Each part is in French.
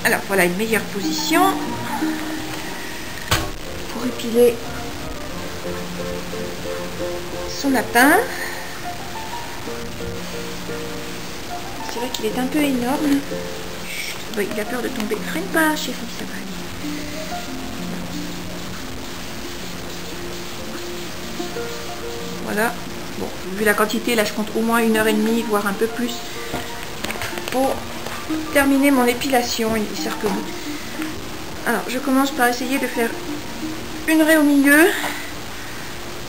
Alors voilà une meilleure position pour épiler son lapin. C'est vrai qu'il est un peu énorme. Chut, il a peur de tomber. Freine pas, chérie, ça va aller. Voilà. Bon, vu la quantité, là je compte au moins 1h30, voire un peu plus, pour terminer mon épilation. Il s'arc-boute. Alors, je commence par essayer de faire une raie au milieu,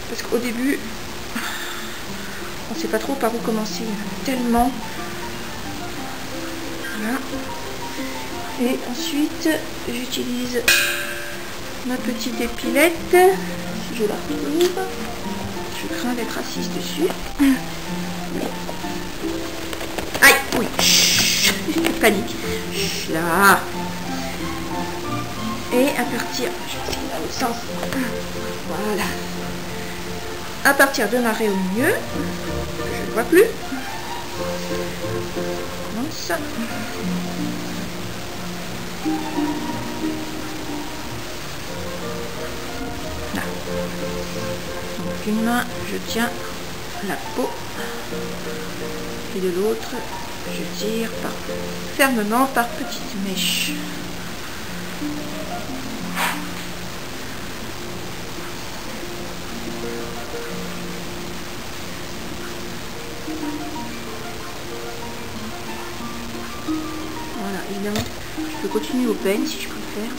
parce qu'au début, on ne sait pas trop par où commencer. Tellement. Voilà. Et ensuite, j'utilise ma petite épilette, si je la retrouve. Je crains d'être assise dessus. Aïe, oui. Je panique. Là. Et à partir, je vais dans l'autre sens. Voilà. À partir de ma raie au milieu, je ne vois plus. On commence. Là. Donc d'une main, je tiens la peau et de l'autre, je tire fermement par petites mèches. Voilà, évidemment, je peux continuer au peigne si je préfère.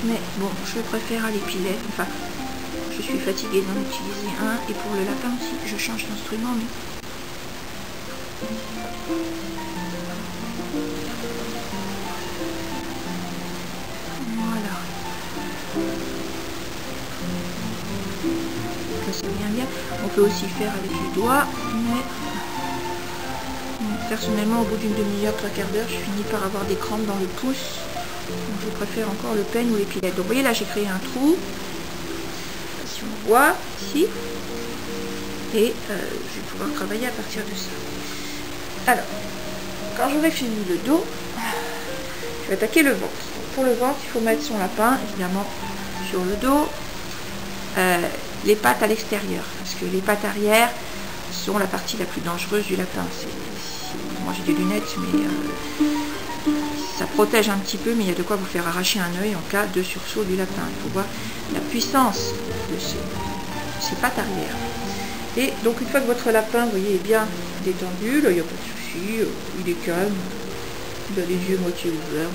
Mais bon, je préfère à l'épilette. Enfin, je suis fatiguée d'en utiliser un. Et pour le lapin aussi, je change d'instrument. Mais... voilà. Ça c'est bien. On peut aussi faire avec les doigts, mais personnellement, au bout d'une demi-heure, 3/4 d'heure, je finis par avoir des crampes dans le pouce. Donc je préfère encore le peigne ou l'épilette. Donc vous voyez là, j'ai créé un trou. Si on voit ici. Et je vais pouvoir travailler à partir de ça. Alors, quand j'aurai fini le dos, je vais attaquer le ventre. Donc pour le ventre, il faut mettre son lapin, évidemment, sur le dos. Les pattes à l'extérieur. Parce que les pattes arrière sont la partie la plus dangereuse du lapin. Moi j'ai des lunettes, mais... ça protège un petit peu, mais il y a de quoi vous faire arracher un œil en cas de sursaut du lapin. Il faut voir la puissance de ses pattes arrière. Et donc une fois que votre lapin, vous voyez, est bien détendu, là il n'y a pas de souci, il est calme, il a les yeux moitié ouverts.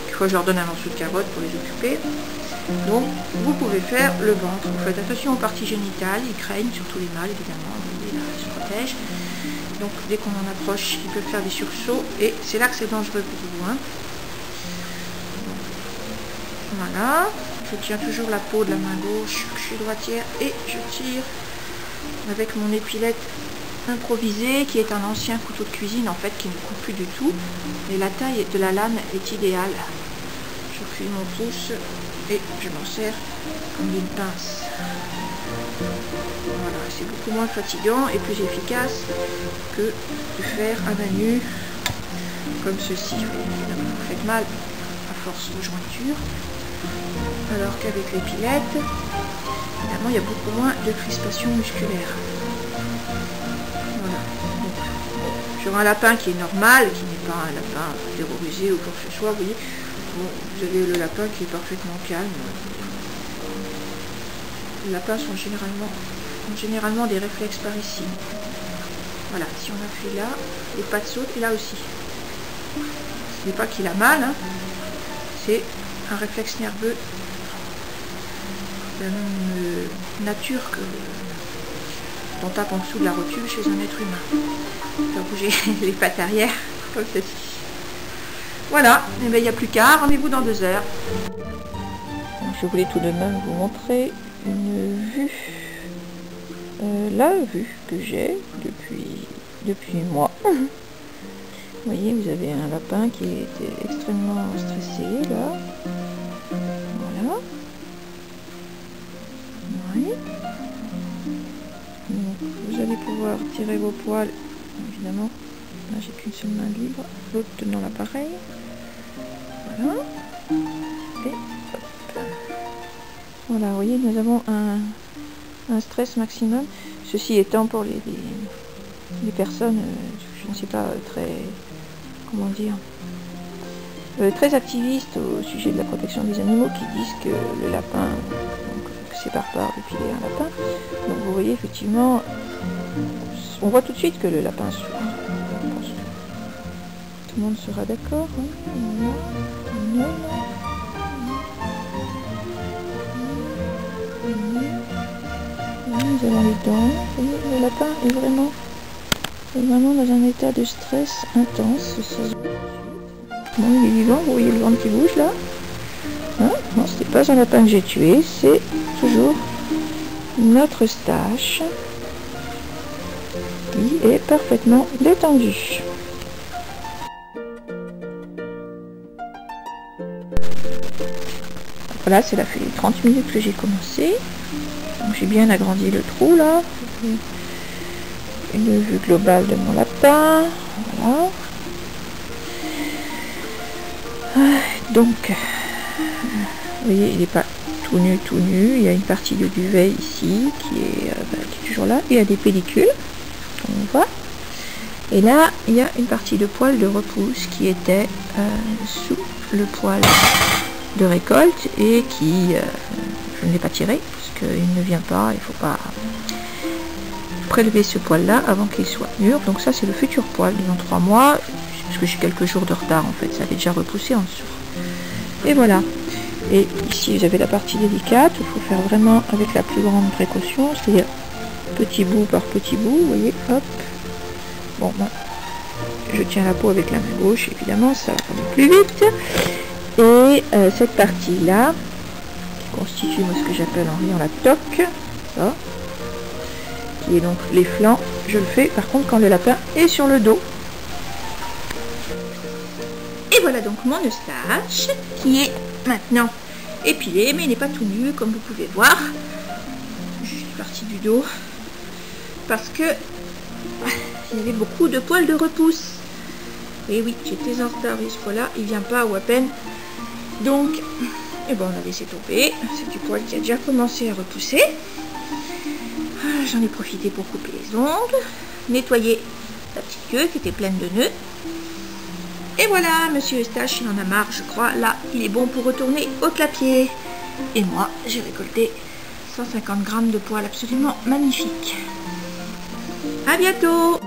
Quelquefois je leur donne un morceau de carotte pour les occuper. Donc vous pouvez faire le ventre. Vous faites attention aux parties génitales, ils craignent, surtout les mâles évidemment, vous voyez là, ils se protègent. Donc dès qu'on en approche, ils peuvent faire des sursauts et c'est là que c'est dangereux pour vous. Hein. Voilà, je tiens toujours la peau de la main gauche, je suis droitière et je tire avec mon épilette improvisée qui est un ancien couteau de cuisine en fait qui ne coupe plus du tout. Et la taille de la lame est idéale. Je fuis mon pouce et je m'en sers comme d'une pince. Voilà, c'est beaucoup moins fatigant et plus efficace que de faire à main nue comme ceci. Évidemment, vous faites mal à force de jointure. Alors qu'avec l'épilette, évidemment, il y a beaucoup moins de crispation musculaire. Voilà. Donc, sur un lapin qui est normal, qui n'est pas un lapin terrorisé ou quoi que ce soit, vous voyez, bon, vous avez le lapin qui est parfaitement calme. Les lapins ont généralement des réflexes par ici. Voilà, si on appuie là, les pattes sautent et là aussi. Ce n'est pas qu'il a mal, hein, c'est un réflexe nerveux de la même nature que on tape en dessous de la rotule chez un être humain. Faire bouger les pattes arrière comme ceci. Voilà, et bien il n'y a plus qu'à, rendez-vous dans 2 heures. Je voulais tout de même vous montrer une vue, la vue que j'ai depuis moi. Vous voyez, vous avez un lapin qui était extrêmement stressé, là. Voilà. Oui. Donc, vous allez pouvoir tirer vos poils, évidemment. Là, j'ai qu'une seule main libre, l'autre tenant l'appareil. Voilà. Et hop. Voilà, vous voyez, nous avons un stress maximum. Ceci étant pour les personnes, je ne sais pas, très, comment dire, très activistes au sujet de la protection des animaux, qui disent que le lapin, donc, que c'est barbare de piler un lapin. Donc vous voyez, effectivement, on voit tout de suite que le lapin souffre. Je pense que tout le monde sera d'accord. Hein. Nous avons les dents. Le lapin est vraiment dans un état de stress intense. Bon, il est vivant, vous voyez le ventre qui bouge là. Hein, non, ce n'est pas un lapin que j'ai tué, c'est toujours notre Stache qui est parfaitement détendu. Voilà, cela fait 30 minutes que j'ai commencé. J'ai bien agrandi le trou là. Une vue globale de mon lapin. Voilà. Donc, vous voyez, il n'est pas tout nu. Il y a une partie de duvet ici qui est toujours là. Il y a des pellicules, comme on voit. Et là, il y a une partie de poil de repousse qui était sous le poil de récolte et qui, je ne l'ai pas tiré parce qu'il ne vient pas, il ne faut pas prélever ce poil là avant qu'il soit mûr. Donc ça c'est le futur poil dans 3 mois, parce que j'ai quelques jours de retard en fait, ça avait déjà repoussé en dessous. Et voilà. Et ici vous avez la partie délicate, il faut faire vraiment avec la plus grande précaution, c'est-à-dire petit bout par petit bout, vous voyez, hop. Bon, je tiens la peau avec la main gauche, évidemment, ça va aller plus vite. Et cette partie-là, qui constitue moi, ce que j'appelle en riant la toque, ça, qui est donc les flancs, je le fais par contre quand le lapin est sur le dos. Et voilà donc mon Eustache, qui est maintenant épilé, mais il n'est pas tout nu, comme vous pouvez voir. Je suis partie du dos, parce que il y avait beaucoup de poils de repousse. Et oui, j'étais en retard, et ce poil-là, il vient pas ou à peine. Donc, eh ben, on a laissé tomber. C'est du poil qui a déjà commencé à repousser. J'en ai profité pour couper les ongles, nettoyer la petite queue qui était pleine de nœuds. Et voilà, monsieur Eustache, il en a marre, je crois. Là, il est bon pour retourner au clapier. Et moi, j'ai récolté 150 grammes de poils absolument magnifiques. À bientôt!